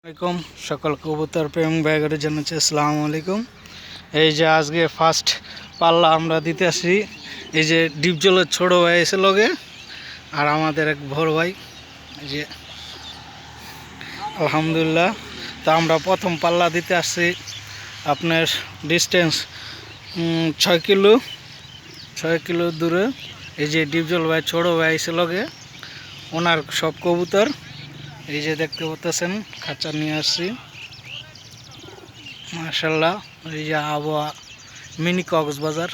আলাইকুম সকল কবুতর প্রেম ভাইগরে জানাচ্ছি আসসালামু আলাইকুম। এই যে আজকে ফার্স্ট পাল্লা আমরা দিতে আসি, এই যে ডিপজলের ছোট ভাই এসে লগে আর আমাদের এক বড় ভাই, এই যে আলহামদুলিল্লাহ। তো আমরা প্রথম পাল্লা দিতে আসছি, আপনার ডিস্টেন্স 6 কিলো দূরে। এই যে ডিপজল ভাই ছোট ভাই এসে লগে ওনার সব কবুতর এই যে দেখতে পাচ্ছেন, খাঁচা নিয়ে আসছি মাশাল্লাহ। এই যে আবহাওয়া মিনি কক্সবাজার,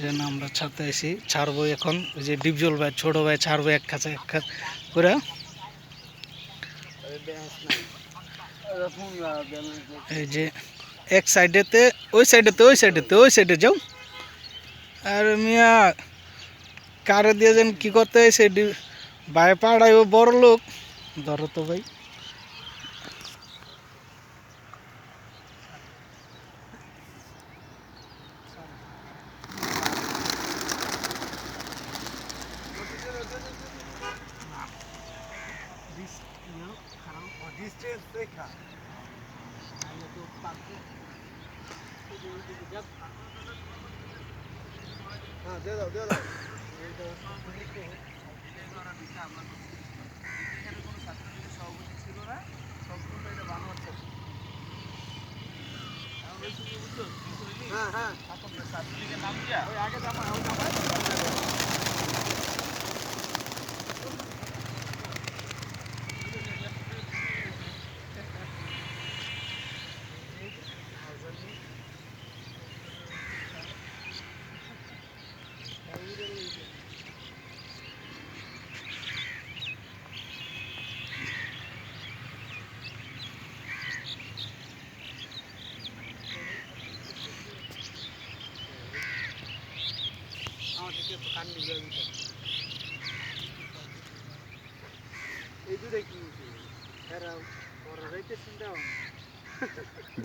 যেন আমরা ছাড়তে আসি, ছাড়বো এখন। ওই যে ডিপজল ভাই ছোট ভাই ছাড়বো এক খাঁচা করে। এই যে এক সাইডেতে ওই সাইডে যাও। আর মিয়া কারে দিয়ে যেন কী করতে হয় সে ভাই পাড়ায় ও বড় লোক, ধরো তো ভাই।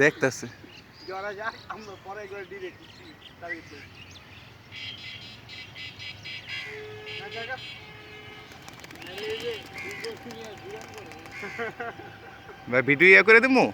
দেখতেছে ভাই ভিডিও ইয়া করে দেবো।